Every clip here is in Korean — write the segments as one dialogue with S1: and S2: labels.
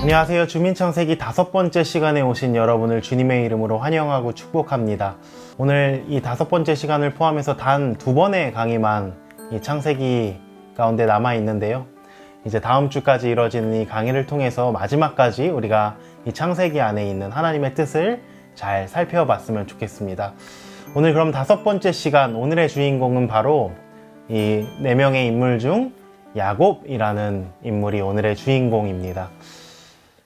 S1: 안녕하세요. 주민창세기 5번째 시간에 오신 여러분을 주님의 이름으로 환영하고 축복합니다. 오늘 이 5번째 시간을 포함해서 단 2번의 강의만 이 창세기 가운데 남아 있는데요. 이제 다음 주까지 이뤄지는 이 강의를 통해서 마지막까지 우리가 이 창세기 안에 있는 하나님의 뜻을 잘 살펴봤으면 좋겠습니다. 오늘 그럼 5번째 시간, 오늘의 주인공은 바로 이 4명의 인물 중 야곱이라는 인물이 오늘의 주인공입니다.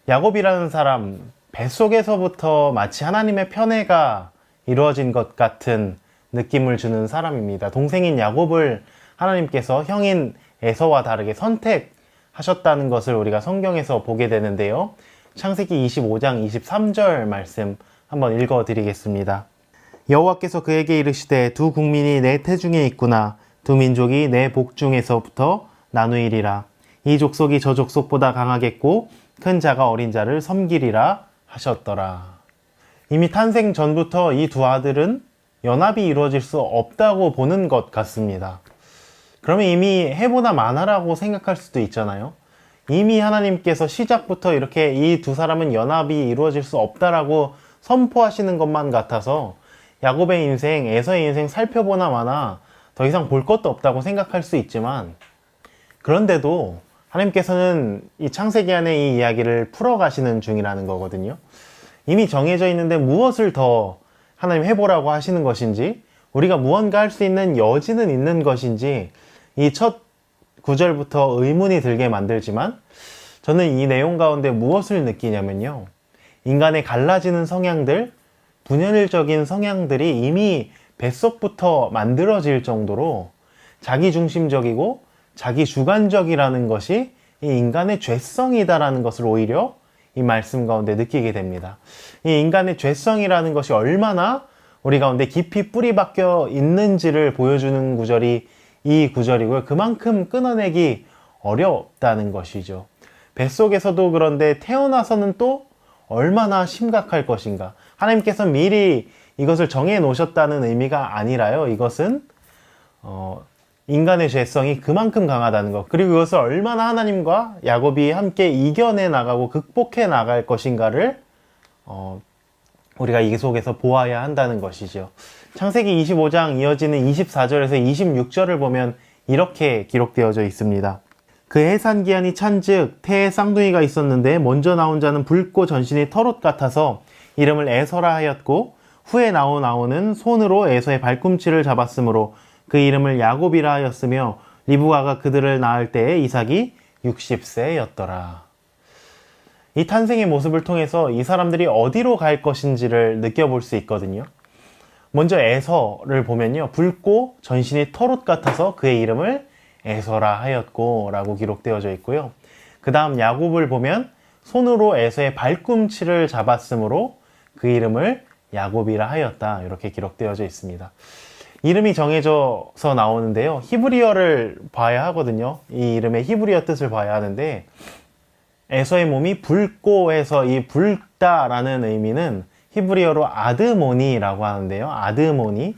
S1: 야곱이라는 사람, 뱃속에서부터 마치 하나님의 편애가 이루어진 것 같은 느낌을 주는 사람입니다. 동생인 야곱을 하나님께서 형인 에서와 다르게 선택하셨다는 것을 우리가 성경에서 보게 되는데요. 창세기 25장 23절 말씀 한번 읽어드리겠습니다. 여호와께서 그에게 이르시되 두 국민이 내 태중에 있구나. 두 민족이 내 복중에서부터 나누이리라. 이 족속이 저 족속보다 강하겠고 큰 자가 어린 자를 섬기리라 하셨더라. 이미 탄생 전부터 이 두 아들은 연합이 이루어질 수 없다고 보는 것 같습니다. 그러면 이미 해보나 마나라고 생각할 수도 있잖아요. 이미 하나님께서 시작부터 이렇게 이 두 사람은 연합이 이루어질 수 없다라고 선포하시는 것만 같아서 야곱의 인생, 에서의 인생 살펴보나 마나 더 이상 볼 것도 없다고 생각할 수 있지만, 그런데도 하나님께서는 이 창세기 안에 이 이야기를 풀어가시는 중이라는 거거든요. 이미 정해져 있는데 무엇을 더 하나님 해보라고 하시는 것인지, 우리가 무언가 할 수 있는 여지는 있는 것인지 이 첫 구절부터 의문이 들게 만들지만, 저는 이 내용 가운데 무엇을 느끼냐면요, 인간의 갈라지는 성향들, 분열적인 성향들이 이미 뱃속부터 만들어질 정도로 자기중심적이고 자기 주관적이라는 것이 이 인간의 죄성이다라는 것을 오히려 이 말씀 가운데 느끼게 됩니다. 이 인간의 죄성이라는 것이 얼마나 우리 가운데 깊이 뿌리 박혀 있는지를 보여주는 구절이 이 구절이고요. 그만큼 끊어내기 어렵다는 것이죠. 뱃속에서도 그런데 태어나서는 또 얼마나 심각할 것인가. 하나님께서 미리 이것을 정해 놓으셨다는 의미가 아니라요. 이것은 인간의 죄성이 그만큼 강하다는 것, 그리고 이것을 얼마나 하나님과 야곱이 함께 이겨내 나가고 극복해 나갈 것인가를 우리가 이 속에서 보아야 한다는 것이죠. 창세기 25장 이어지는 24절에서 26절을 보면 이렇게 기록되어져 있습니다. 그 해산기한이 찬즉 태에 쌍둥이가 있었는데 먼저 나온 자는 붉고 전신이 털옷 같아서 이름을 에서라 하였고, 후에 나오는 손으로 에서의 발꿈치를 잡았으므로 그 이름을 야곱이라 하였으며, 리브가가 그들을 낳을 때에 이삭이 60세였더라. 이 탄생의 모습을 통해서 이 사람들이 어디로 갈 것인지를 느껴볼 수 있거든요. 먼저 에서를 보면요, 붉고 전신이 털옷 같아서 그의 이름을 에서라 하였고 라고 기록되어져 있고요. 그 다음 야곱을 보면 손으로 에서의 발꿈치를 잡았으므로 그 이름을 야곱이라 하였다, 이렇게 기록되어져 있습니다. 이름이 정해져서 나오는데요, 히브리어를 봐야 하거든요. 이 이름의 히브리어 뜻을 봐야 하는데, 에서의 몸이 붉고 해서 이 붉다라는 의미는 히브리어로 아드모니라고 하는데요. 아드모니,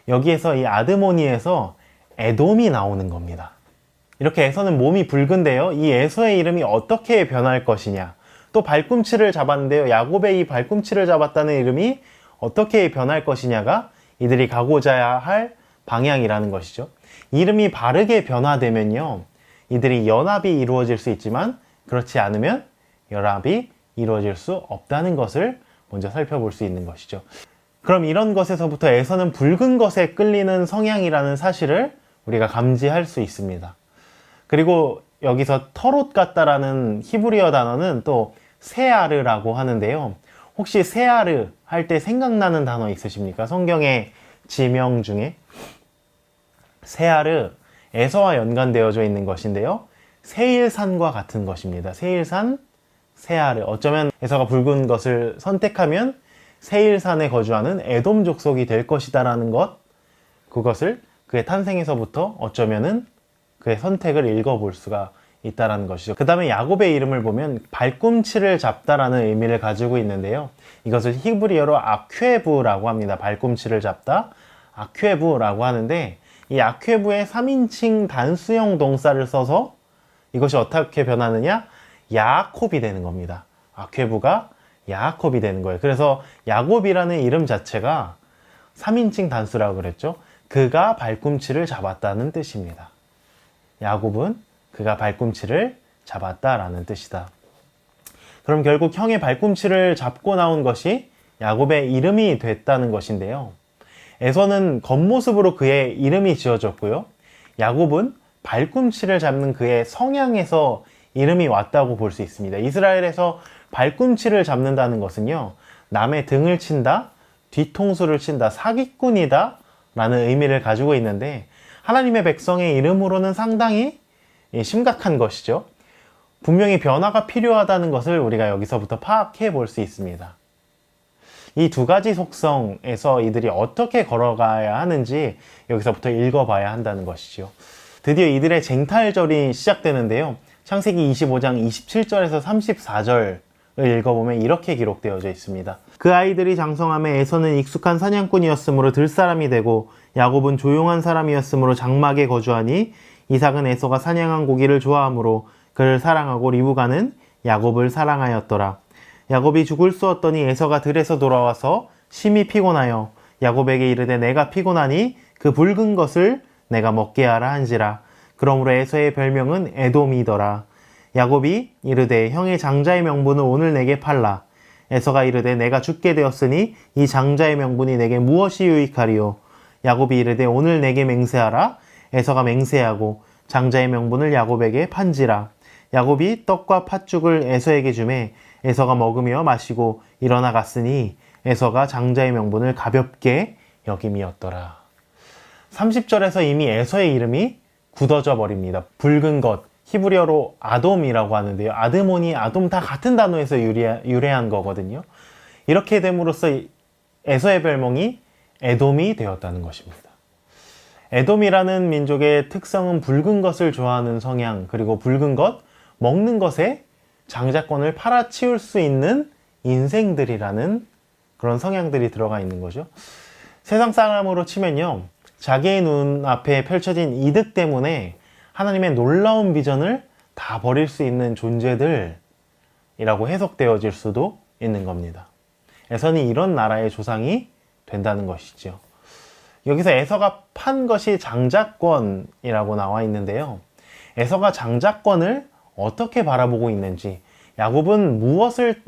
S1: 여기에서 이 아드모니에서 에돔이 나오는 겁니다. 이렇게 에서는 몸이 붉은데요, 이 에서의 이름이 어떻게 변할 것이냐, 또 발꿈치를 잡았는데요, 야곱의 이 발꿈치를 잡았다는 이름이 어떻게 변할 것이냐가 이들이 가고자 할 방향이라는 것이죠. 이름이 바르게 변화되면요, 이들이 연합이 이루어질 수 있지만 그렇지 않으면 연합이 이루어질 수 없다는 것을 먼저 살펴볼 수 있는 것이죠. 그럼 이런 것에서부터 에서는 붉은 것에 끌리는 성향이라는 사실을 우리가 감지할 수 있습니다. 그리고 여기서 털옷 같다라는 히브리어 단어는 또 세아르라고 하는데요. 혹시 세아르 할 때 생각나는 단어 있으십니까? 성경의 지명 중에 세아르, 에서와 연관되어져 있는 것인데요, 세일산과 같은 것입니다. 세일산, 세아르. 어쩌면 에서가 붉은 것을 선택하면 세일산에 거주하는 에돔 족속이 될 것이다 라는 것, 그것을 그의 탄생에서부터 어쩌면은 그의 선택을 읽어볼 수가 있다라는 것이죠. 그 다음에 야곱의 이름을 보면 발꿈치를 잡다라는 의미를 가지고 있는데요, 이것을 히브리어로 아퀴부라고 합니다. 발꿈치를 잡다, 아퀴부라고 하는데, 이 아퀴부의 3인칭 단수형 동사를 써서 이것이 어떻게 변하느냐, 야곱이 되는 겁니다. 아케부가 야곱이 되는 거예요. 그래서 야곱이라는 이름 자체가 3인칭 단수라고 그랬죠. 그가 발꿈치를 잡았다는 뜻입니다. 야곱은 그가 발꿈치를 잡았다라는 뜻이다. 그럼 결국 형의 발꿈치를 잡고 나온 것이 야곱의 이름이 됐다는 것인데요. 에서는 겉모습으로 그의 이름이 지어졌고요. 야곱은 발꿈치를 잡는 그의 성향에서 이름이 왔다고 볼 수 있습니다. 이스라엘에서 발꿈치를 잡는다는 것은요, 남의 등을 친다, 뒤통수를 친다, 사기꾼이다 라는 의미를 가지고 있는데, 하나님의 백성의 이름으로는 상당히 심각한 것이죠. 분명히 변화가 필요하다는 것을 우리가 여기서부터 파악해 볼 수 있습니다. 이 두 가지 속성에서 이들이 어떻게 걸어가야 하는지 여기서부터 읽어봐야 한다는 것이죠. 드디어 이들의 쟁탈절이 시작되는데요. 창세기 25장 27절에서 34절을 읽어보면 이렇게 기록되어져 있습니다. 그 아이들이 장성함에 에서는 익숙한 사냥꾼이었으므로 들사람이 되고 야곱은 조용한 사람이었으므로 장막에 거주하니 이삭은 에서가 사냥한 고기를 좋아하므로 그를 사랑하고 리브가는 야곱을 사랑하였더라. 야곱이 죽을 쑤었더니 에서가 들에서 돌아와서 심히 피곤하여 야곱에게 이르되 내가 피곤하니 그 붉은 것을 내가 먹게 하라 한지라. 그러므로 에서의 별명은 에돔이더라. 야곱이 이르되 형의 장자의 명분을 오늘 내게 팔라. 에서가 이르되 내가 죽게 되었으니 이 장자의 명분이 내게 무엇이 유익하리요. 야곱이 이르되 오늘 내게 맹세하라. 에서가 맹세하고 장자의 명분을 야곱에게 판지라. 야곱이 떡과 팥죽을 에서에게 주매 에서가 먹으며 마시고 일어나 갔으니 에서가 장자의 명분을 가볍게 여김이었더라. 30절에서 이미 에서의 이름이 굳어져 버립니다. 붉은 것, 히브리어로 아돔이라고 하는데요. 아드모니, 아돔 다 같은 단어에서 유래한 거거든요. 이렇게 됨으로써 에서의 별명이 에돔이 되었다는 것입니다. 에돔이라는 민족의 특성은 붉은 것을 좋아하는 성향, 그리고 붉은 것, 먹는 것에 장자권을 팔아치울 수 있는 인생들이라는 그런 성향들이 들어가 있는 거죠. 세상 사람으로 치면요, 자기의 눈앞에 펼쳐진 이득 때문에 하나님의 놀라운 비전을 다 버릴 수 있는 존재들이라고 해석되어질 수도 있는 겁니다. 에서는 이런 나라의 조상이 된다는 것이죠. 여기서 에서가 판 것이 장자권이라고 나와 있는데요. 에서가 장자권을 어떻게 바라보고 있는지, 야곱은 무엇을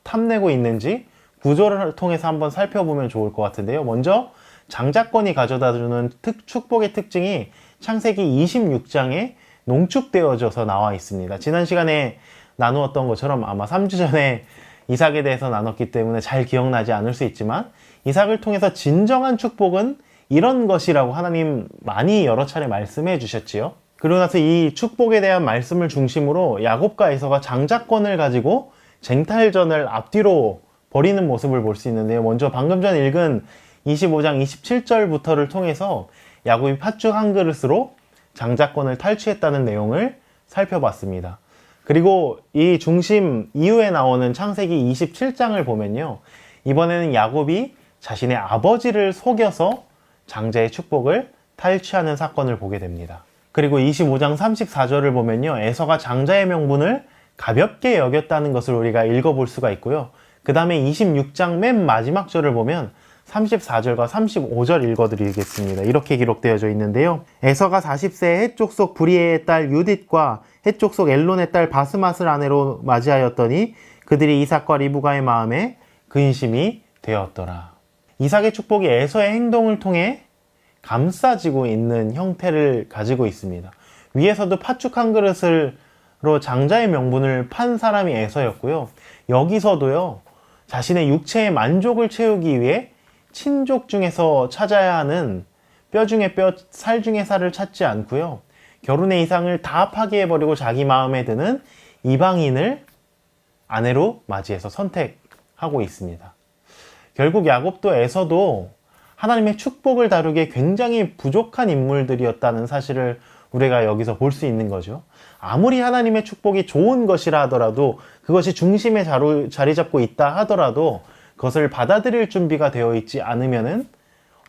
S1: 탐내고 있는지 구조를 통해서 한번 살펴보면 좋을 것 같은데요. 먼저 장자권이 가져다주는 축복의 특징이 창세기 26장에 농축되어져서 나와 있습니다. 지난 시간에 나누었던 것처럼 아마 3주 전에 이삭에 대해서 나눴기 때문에 잘 기억나지 않을 수 있지만, 이삭을 통해서 진정한 축복은 이런 것이라고 하나님 많이 여러 차례 말씀해 주셨지요. 그러고 나서 이 축복에 대한 말씀을 중심으로 야곱과 에서가 장자권을 가지고 쟁탈전을 앞뒤로 벌이는 모습을 볼 수 있는데요. 먼저 방금 전 읽은 25장 27절부터를 통해서 야곱이 팥죽 한 그릇으로 장자권을 탈취했다는 내용을 살펴봤습니다. 그리고 이 중심 이후에 나오는 창세기 27장을 보면요, 이번에는 야곱이 자신의 아버지를 속여서 장자의 축복을 탈취하는 사건을 보게 됩니다. 그리고 25장 34절을 보면요, 에서가 장자의 명분을 가볍게 여겼다는 것을 우리가 읽어볼 수가 있고요. 그 다음에 26장 맨 마지막 절을 보면 34절과 35절 읽어드리겠습니다. 이렇게 기록되어져 있는데요. 에서가 40세에 헷 속 브리에의 딸 유딧과 헷 속 엘론의 딸 바스맛을 아내로 맞이하였더니 그들이 이삭과 리브가의 마음에 근심이 되었더라. 이삭의 축복이 에서의 행동을 통해 감싸지고 있는 형태를 가지고 있습니다. 위에서도 팥죽 한 그릇으로 장자의 명분을 판 사람이 에서였고요. 여기서도요, 자신의 육체의 만족을 채우기 위해 친족 중에서 찾아야 하는 뼈 중에 뼈, 살 중에 살을 찾지 않고요, 결혼의 이상을 다 파기해버리고 자기 마음에 드는 이방인을 아내로 맞이해서 선택하고 있습니다. 결국 야곱도 에서도 하나님의 축복을 다루기에 굉장히 부족한 인물들이었다는 사실을 우리가 여기서 볼 수 있는 거죠. 아무리 하나님의 축복이 좋은 것이라 하더라도, 그것이 중심에 자리 잡고 있다 하더라도 그것을 받아들일 준비가 되어 있지 않으면은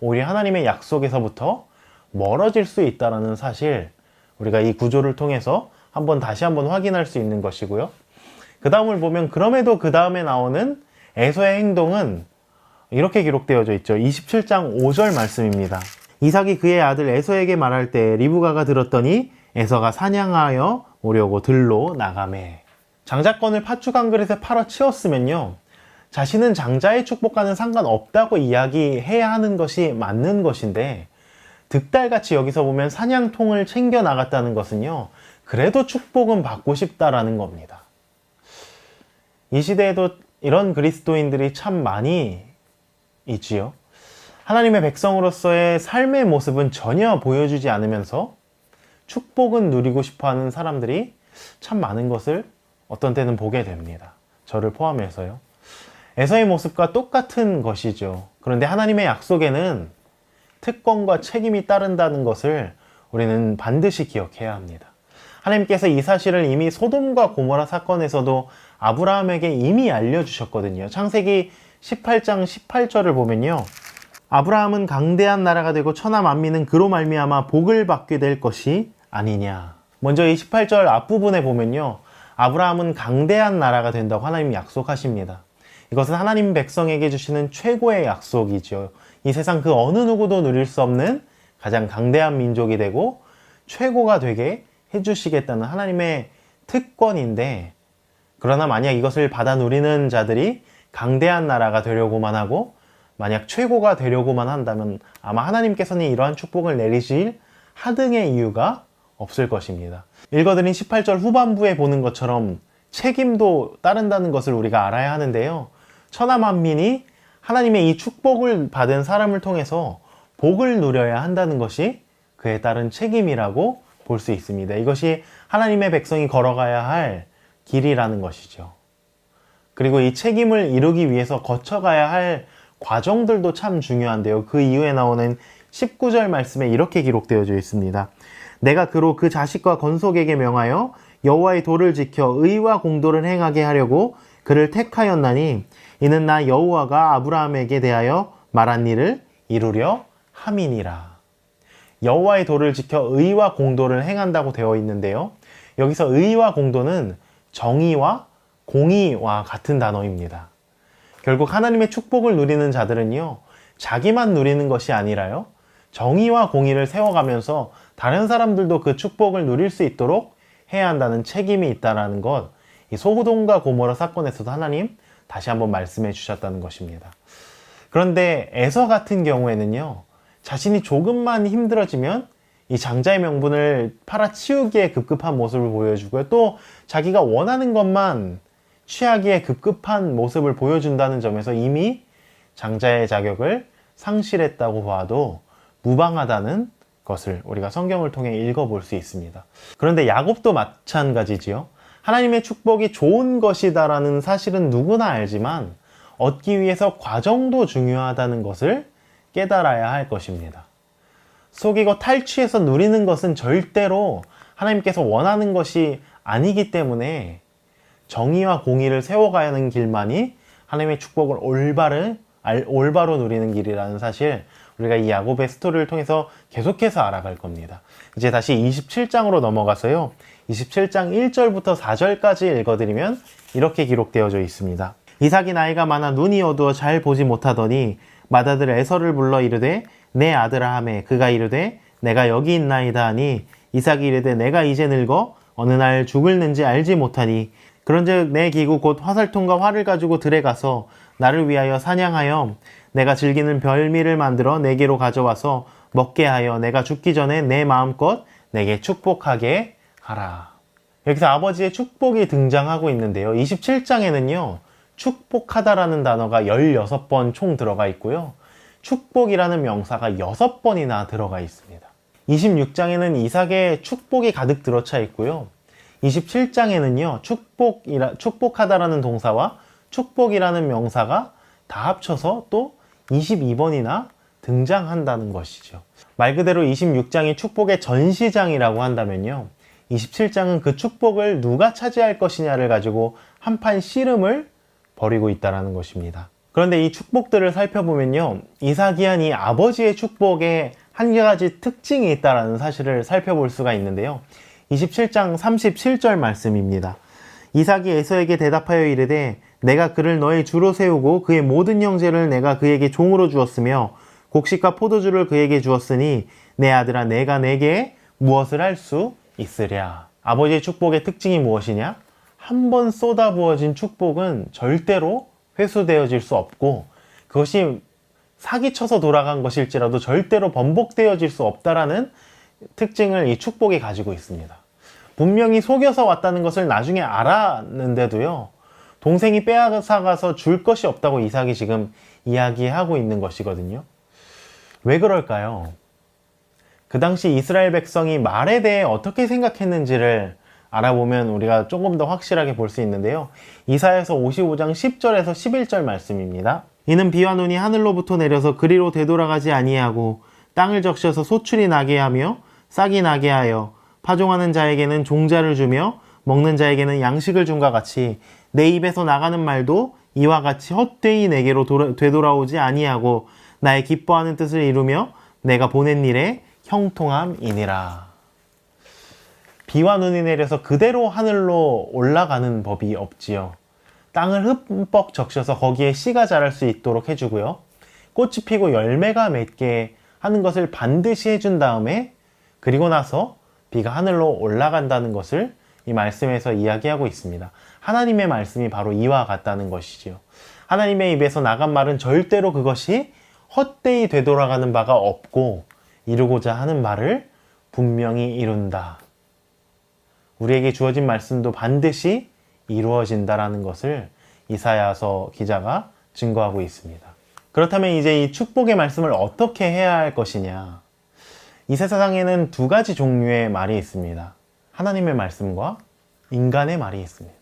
S1: 오히려 하나님의 약속에서부터 멀어질 수 있다는 사실, 우리가 이 구조를 통해서 다시 한번 확인할 수 있는 것이고요. 그 다음을 보면 그럼에도 그 다음에 나오는 에서의 행동은 이렇게 기록되어져 있죠. 27장 5절 말씀입니다. 이삭이 그의 아들 에서에게 말할 때 리브가가 들었더니 에서가 사냥하여 오려고 들로 나가매. 장자권을 팥죽 한 그릇에 팔아 치웠으면요, 자신은 장자의 축복과는 상관없다고 이야기해야 하는 것이 맞는 것인데, 득달같이 여기서 보면 사냥통을 챙겨 나갔다는 것은요, 그래도 축복은 받고 싶다라는 겁니다. 이 시대에도 이런 그리스도인들이 참 많이 있지요. 하나님의 백성으로서의 삶의 모습은 전혀 보여주지 않으면서 축복은 누리고 싶어하는 사람들이 참 많은 것을 어떤 때는 보게 됩니다. 저를 포함해서요. 에서의 모습과 똑같은 것이죠. 그런데 하나님의 약속에는 특권과 책임이 따른다는 것을 우리는 반드시 기억해야 합니다. 하나님께서 이 사실을 이미 소돔과 고모라 사건에서도 아브라함에게 이미 알려주셨거든요. 창세기 18장 18절을 보면요, 아브라함은 강대한 나라가 되고 천하 만민은 그로 말미암아 복을 받게 될 것이 아니냐. 먼저 이 18절 앞부분에 보면요, 아브라함은 강대한 나라가 된다고 하나님이 약속하십니다. 이것은 하나님 백성에게 주시는 최고의 약속이죠. 이 세상 그 어느 누구도 누릴 수 없는 가장 강대한 민족이 되고 최고가 되게 해주시겠다는 하나님의 특권인데, 그러나 만약 이것을 받아 누리는 자들이 강대한 나라가 되려고만 하고 만약 최고가 되려고만 한다면 아마 하나님께서는 이러한 축복을 내리실 하등의 이유가 없을 것입니다. 읽어드린 18절 후반부에 보는 것처럼 책임도 따른다는 것을 우리가 알아야 하는데요, 천하 만민이 하나님의 이 축복을 받은 사람을 통해서 복을 누려야 한다는 것이 그에 따른 책임이라고 볼 수 있습니다. 이것이 하나님의 백성이 걸어가야 할 길이라는 것이죠. 그리고 이 책임을 이루기 위해서 거쳐가야 할 과정들도 참 중요한데요. 그 이후에 나오는 19절 말씀에 이렇게 기록되어져 있습니다. 내가 그로 그 자식과 건속에게 명하여 여호와의 도를 지켜 의와 공도를 행하게 하려고 그를 택하였나니 이는 나 여호와가 아브라함에게 대하여 말한 일을 이루려 함이니라. 여호와의 도를 지켜 의와 공도를 행한다고 되어 있는데요, 여기서 의와 공도는 정의와 공의와 같은 단어입니다. 결국 하나님의 축복을 누리는 자들은요, 자기만 누리는 것이 아니라요, 정의와 공의를 세워가면서 다른 사람들도 그 축복을 누릴 수 있도록 해야 한다는 책임이 있다는 것, 이 소돔과 고모라 사건에서도 하나님 다시 한번 말씀해 주셨다는 것입니다. 그런데 에서 같은 경우에는요, 자신이 조금만 힘들어지면 이 장자의 명분을 팔아치우기에 급급한 모습을 보여주고요, 또 자기가 원하는 것만 취하기에 급급한 모습을 보여준다는 점에서 이미 장자의 자격을 상실했다고 봐도 무방하다는 것을 우리가 성경을 통해 읽어볼 수 있습니다. 그런데 야곱도 마찬가지지요. 하나님의 축복이 좋은 것이다라는 사실은 누구나 알지만 얻기 위해서 과정도 중요하다는 것을 깨달아야 할 것입니다. 속이고 탈취해서 누리는 것은 절대로 하나님께서 원하는 것이 아니기 때문에 정의와 공의를 세워가야 하는 길만이 하나님의 축복을 올바로 누리는 길이라는 사실, 우리가 이 야곱의 스토리를 통해서 계속해서 알아갈 겁니다. 이제 다시 27장으로 넘어가서요, 27장 1절부터 4절까지 읽어드리면 이렇게 기록되어져 있습니다. 이삭이 나이가 많아 눈이 어두워 잘 보지 못하더니 맏아들 에서를 불러 이르되 내 아들아 하매 그가 이르되 내가 여기 있나이다 하니 이삭이 이르되 내가 이제 늙어 어느 날 죽을는지 알지 못하니 그런즉 내 기구 곧 화살통과 활을 가지고 들에 가서 나를 위하여 사냥하여 내가 즐기는 별미를 만들어 내게로 가져와서 먹게 하여 내가 죽기 전에 내 마음껏 내게 축복하게 하라. 여기서 아버지의 축복이 등장하고 있는데요, 27장에는요 축복하다라는 단어가 16번 총 들어가 있고요, 축복이라는 명사가 6번이나 들어가 있습니다. 26장에는 이삭의 축복이 가득 들어차 있고요, 27장에는요 축복하다라는 동사와 축복이라는 명사가 다 합쳐서 또 22번이나 등장한다는 것이죠. 말 그대로 26장이 축복의 전시장이라고 한다면요, 27장은 그 축복을 누가 차지할 것이냐를 가지고 한판 씨름을 벌이고 있다는 것입니다. 그런데 이 축복들을 살펴보면요, 이삭이한 이 아버지의 축복에 한 가지 특징이 있다는 사실을 살펴볼 수가 있는데요, 27장 37절 말씀입니다. 이삭이 에서에게 대답하여 이르되 내가 그를 너의 주로 세우고 그의 모든 형제를 내가 그에게 종으로 주었으며 곡식과 포도주를 그에게 주었으니 내 아들아 내가 내게 무엇을 할 수 있으랴. 아버지의 축복의 특징이 무엇이냐? 한 번 쏟아부어진 축복은 절대로 회수되어질 수 없고 그것이 사기쳐서 돌아간 것일지라도 절대로 번복되어질 수 없다라는 특징을 이 축복이 가지고 있습니다. 분명히 속여서 왔다는 것을 나중에 알았는데도요, 동생이 빼앗아가서 줄 것이 없다고 이삭이 지금 이야기하고 있는 것이거든요. 왜 그럴까요? 그 당시 이스라엘 백성이 말에 대해 어떻게 생각했는지를 알아보면 우리가 조금 더 확실하게 볼 수 있는데요. 이사야서 55장 10절에서 11절 말씀입니다. 이는 비와 눈이 하늘로부터 내려서 그리로 되돌아가지 아니하고 땅을 적셔서 소출이 나게 하며 싹이 나게 하여 파종하는 자에게는 종자를 주며 먹는 자에게는 양식을 줌과 같이 내 입에서 나가는 말도 이와 같이 헛되이 내게로 되돌아오지 아니하고 나의 기뻐하는 뜻을 이루며 내가 보낸 일에 형통함이니라. 비와 눈이 내려서 그대로 하늘로 올라가는 법이 없지요. 땅을 흠뻑 적셔서 거기에 씨가 자랄 수 있도록 해주고요. 꽃이 피고 열매가 맺게 하는 것을 반드시 해준 다음에 그리고 나서 비가 하늘로 올라간다는 것을 이 말씀에서 이야기하고 있습니다. 하나님의 말씀이 바로 이와 같다는 것이지요. 하나님의 입에서 나간 말은 절대로 그것이 헛되이 되돌아가는 바가 없고 이루고자 하는 말을 분명히 이룬다. 우리에게 주어진 말씀도 반드시 이루어진다라는 것을 이사야서 기자가 증거하고 있습니다. 그렇다면 이제 이 축복의 말씀을 어떻게 해야 할 것이냐? 이 세상에는 두 가지 종류의 말이 있습니다. 하나님의 말씀과 인간의 말이 있습니다.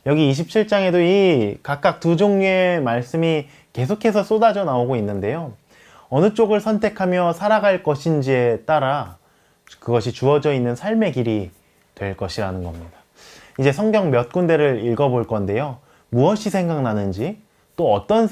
S1: 여기 27장에도 이 각각 두 종류의 말씀이 계속해서 쏟아져 나오고 있는데요. 어느 쪽을 선택하며 살아갈 것인지에 따라 그것이 주어져 있는 삶의 길이 될 것이라는 겁니다. 이제 성경 몇 군데를 읽어볼 건데요. 무엇이 생각나는지 또 어떤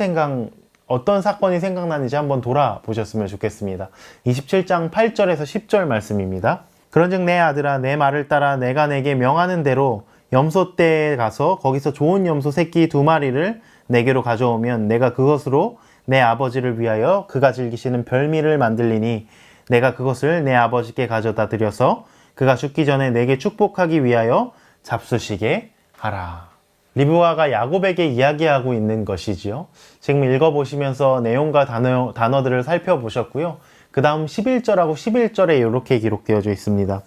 S1: 사건이 생각나는지 한번 돌아보셨으면 좋겠습니다. 27장 8절에서 10절 말씀입니다. 그런즉 내 아들아 내 말을 따라 내가 내게 명하는 대로 염소떼에 가서 거기서 좋은 염소 새끼 2마리를 내게로 가져오면 내가 그것으로 내 아버지를 위하여 그가 즐기시는 별미를 만들리니 내가 그것을 내 아버지께 가져다 드려서 그가 죽기 전에 내게 축복하기 위하여 잡수시게 하라. 리브가가 야곱에게 이야기하고 있는 것이지요. 지금 읽어보시면서 내용과 단어들을 살펴보셨고요. 그 다음 11절하고 11절에 이렇게 기록되어져 있습니다.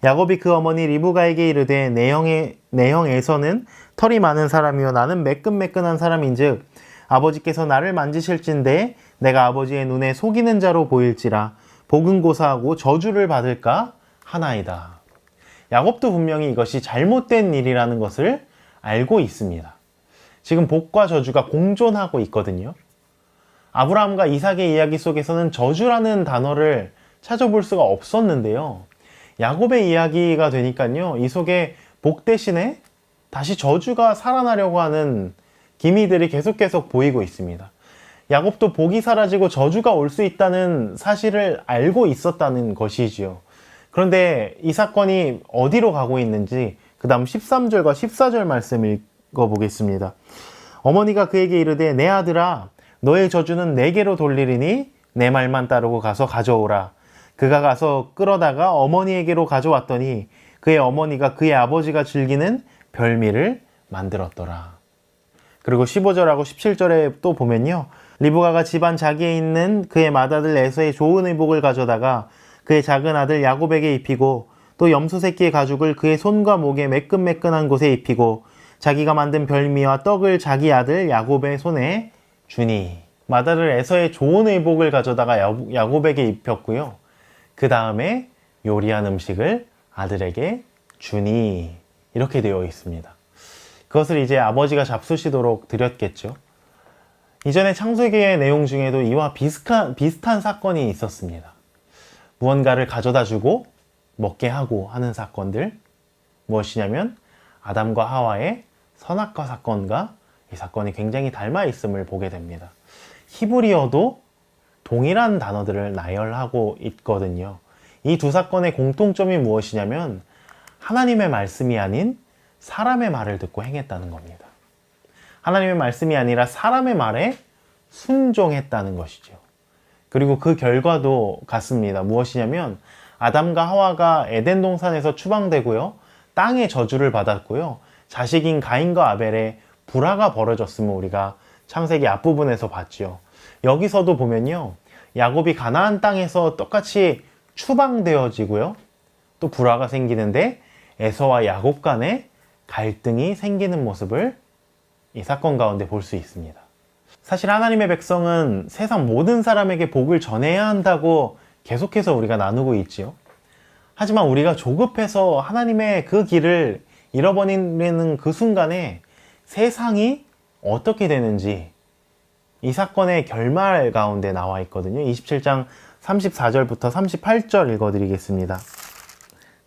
S1: 야곱이 그 어머니 리브가에게 이르되 내 형에서는 털이 많은 사람이요 나는 매끈매끈한 사람인즉 아버지께서 나를 만지실진데 내가 아버지의 눈에 속이는 자로 보일지라 복은 고사하고 저주를 받을까 하나이다. 야곱도 분명히 이것이 잘못된 일이라는 것을 알고 있습니다. 지금 복과 저주가 공존하고 있거든요. 아브라함과 이삭의 이야기 속에서는 저주라는 단어를 찾아볼 수가 없었는데요. 야곱의 이야기가 되니까요. 이 속에 복 대신에 다시 저주가 살아나려고 하는 기미들이 계속 보이고 있습니다. 야곱도 복이 사라지고 저주가 올 수 있다는 사실을 알고 있었다는 것이지요. 그런데 이 사건이 어디로 가고 있는지 그 다음 13절과 14절 말씀 읽어보겠습니다. 어머니가 그에게 이르되 내 아들아 너의 저주는 내게로 돌리리니 내 말만 따르고 가서 가져오라. 그가 가서 끌어다가 어머니에게로 가져왔더니 그의 어머니가 그의 아버지가 즐기는 별미를 만들었더라. 그리고 15절하고 17절에 또 보면요. 리브가가 집안 자기에 있는 그의 맏아들 에서의 좋은 의복을 가져다가 그의 작은 아들 야곱에게 입히고 또 염소 새끼의 가죽을 그의 손과 목에 매끈매끈한 곳에 입히고 자기가 만든 별미와 떡을 자기 아들 야곱의 손에 주니. 맏아들 에서의 좋은 의복을 가져다가 야곱에게 입혔고요. 그 다음에 요리한 음식을 아들에게 주니. 이렇게 되어 있습니다. 그것을 이제 아버지가 잡수시도록 드렸겠죠. 이전에 창세기의 내용 중에도 이와 비슷한 사건이 있었습니다. 무언가를 가져다 주고 먹게 하고 하는 사건들. 무엇이냐면 아담과 하와의 선악과 사건과 이 사건이 굉장히 닮아 있음을 보게 됩니다. 히브리어도 동일한 단어들을 나열하고 있거든요. 이 두 사건의 공통점이 무엇이냐면 하나님의 말씀이 아닌 사람의 말을 듣고 행했다는 겁니다. 하나님의 말씀이 아니라 사람의 말에 순종했다는 것이죠. 그리고 그 결과도 같습니다. 무엇이냐면 아담과 하와가 에덴 동산에서 추방되고요. 땅의 저주를 받았고요. 자식인 가인과 아벨의 불화가 벌어졌음을 우리가 창세기 앞부분에서 봤죠. 여기서도 보면요. 야곱이 가나안 땅에서 똑같이 추방되어지고요. 또 불화가 생기는데 에서와 야곱 간에 갈등이 생기는 모습을 이 사건 가운데 볼 수 있습니다. 사실 하나님의 백성은 세상 모든 사람에게 복을 전해야 한다고 계속해서 우리가 나누고 있지요. 하지만 우리가 조급해서 하나님의 그 길을 잃어버리는 그 순간에 세상이 어떻게 되는지 이 사건의 결말 가운데 나와 있거든요. 27장 34절부터 38절 읽어드리겠습니다.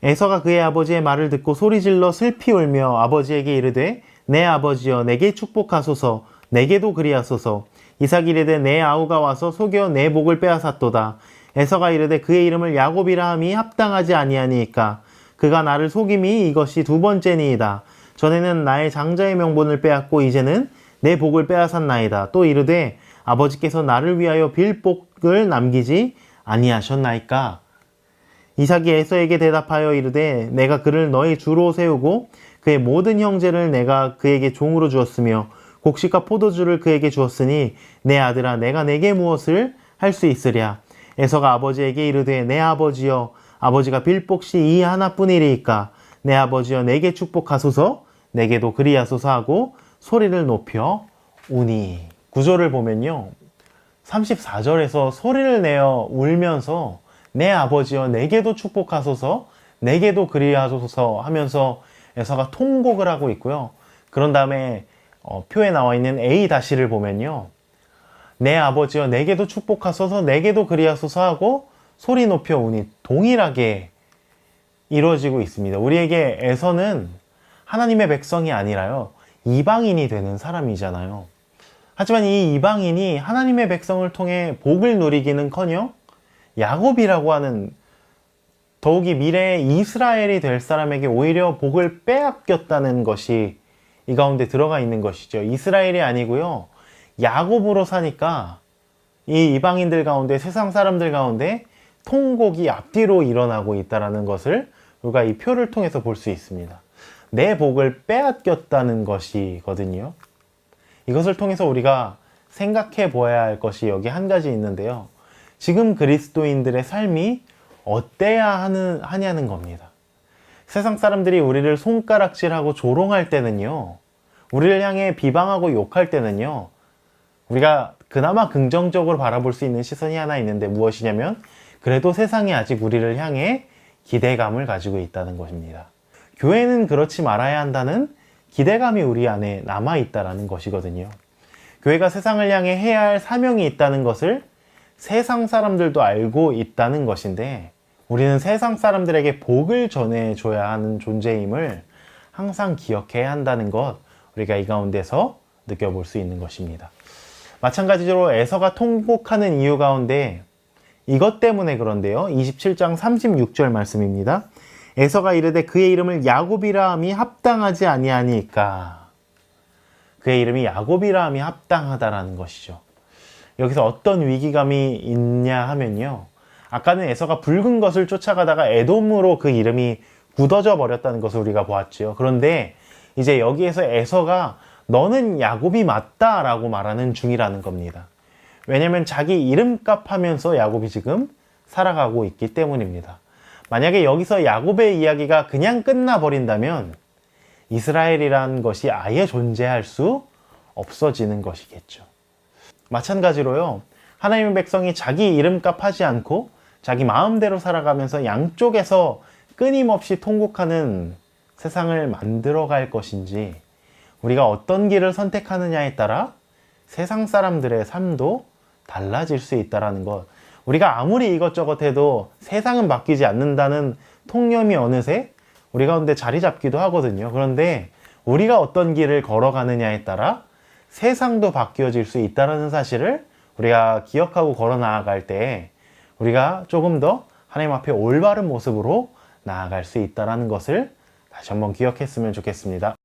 S1: 에서가 그의 아버지의 말을 듣고 소리질러 슬피 울며 아버지에게 이르되 내 아버지여 내게 축복하소서 내게도 그리하소서. 이삭이 이르되 내 아우가 와서 속여 내 복을 빼앗았도다. 에서가 이르되 그의 이름을 야곱이라 함이 합당하지 아니하니이까 그가 나를 속임이 이것이 두 번째니이다. 전에는 나의 장자의 명분을 빼앗고 이제는 내 복을 빼앗았나이다. 또 이르되 아버지께서 나를 위하여 빌 복을 남기지 아니하셨나이까. 이삭이 에서에게 대답하여 이르되 내가 그를 너의 주로 세우고 그의 모든 형제를 내가 그에게 종으로 주었으며 곡식과 포도주를 그에게 주었으니 내 아들아 내가 내게 무엇을 할 수 있으랴. 에서가 아버지에게 이르되 내 아버지여 아버지가 빌 복이 이 하나뿐이리이까 내 아버지여 내게 축복하소서 내게도 그리하소서 하고 소리를 높여 우니. 구절을 보면요. 34절에서 소리를 내어 울면서 내 아버지여 내게도 축복하소서 내게도 그리하소서 하면서 에서가 통곡을 하고 있고요. 그런 다음에 표에 나와 있는 A-를 보면요. 내 아버지여 내게도 축복하소서 내게도 그리하소서 하고 소리 높여 우니 동일하게 이루어지고 있습니다. 우리에게 에서는 하나님의 백성이 아니라요. 이방인이 되는 사람이잖아요. 하지만 이 이방인이 하나님의 백성을 통해 복을 누리기는커녕 야곱이라고 하는 더욱이 미래의 이스라엘이 될 사람에게 오히려 복을 빼앗겼다는 것이 이 가운데 들어가 있는 것이죠. 이스라엘이 아니고요. 야곱으로 사니까 이 이방인들 가운데 세상 사람들 가운데 통곡이 앞뒤로 일어나고 있다는 것을 우리가 이 표를 통해서 볼 수 있습니다. 내 복을 빼앗겼다는 것이거든요. 이것을 통해서 우리가 생각해 보아야 할 것이 여기 한 가지 있는데요. 지금 그리스도인들의 삶이 어때야 하냐는 겁니다. 세상 사람들이 우리를 손가락질하고 조롱할 때는요. 우리를 향해 비방하고 욕할 때는요. 우리가 그나마 긍정적으로 바라볼 수 있는 시선이 하나 있는데 무엇이냐면 그래도 세상이 아직 우리를 향해 기대감을 가지고 있다는 것입니다. 교회는 그렇지 말아야 한다는 기대감이 우리 안에 남아있다는 것이거든요. 교회가 세상을 향해 해야 할 사명이 있다는 것을 세상 사람들도 알고 있다는 것인데 우리는 세상 사람들에게 복을 전해줘야 하는 존재임을 항상 기억해야 한다는 것 우리가 이 가운데서 느껴볼 수 있는 것입니다. 마찬가지로 에서가 통곡하는 이유 가운데 이것 때문에 그런데요. 27장 36절 말씀입니다. 에서가 이르되 그의 이름을 야곱이라 함이 합당하지 아니하니까. 그의 이름이 야곱이라 함이 합당하다라는 것이죠. 여기서 어떤 위기감이 있냐 하면요. 아까는 에서가 붉은 것을 쫓아가다가 에돔으로 그 이름이 굳어져 버렸다는 것을 우리가 보았죠. 그런데 이제 여기에서 에서가 너는 야곱이 맞다라고 말하는 중이라는 겁니다. 왜냐하면 자기 이름값 하면서 야곱이 지금 살아가고 있기 때문입니다. 만약에 여기서 야곱의 이야기가 그냥 끝나버린다면 이스라엘이라는 것이 아예 존재할 수 없어지는 것이겠죠. 마찬가지로요. 하나님의 백성이 자기 이름값 하지 않고 자기 마음대로 살아가면서 양쪽에서 끊임없이 통곡하는 세상을 만들어갈 것인지 우리가 어떤 길을 선택하느냐에 따라 세상 사람들의 삶도 달라질 수 있다는 것. 우리가 아무리 이것저것 해도 세상은 바뀌지 않는다는 통념이 어느새 우리 가운데 자리 잡기도 하거든요. 그런데 우리가 어떤 길을 걸어가느냐에 따라 세상도 바뀌어질 수 있다는 사실을 우리가 기억하고 걸어 나아갈 때 우리가 조금 더 하나님 앞에 올바른 모습으로 나아갈 수 있다는 것을 다시 한번 기억했으면 좋겠습니다.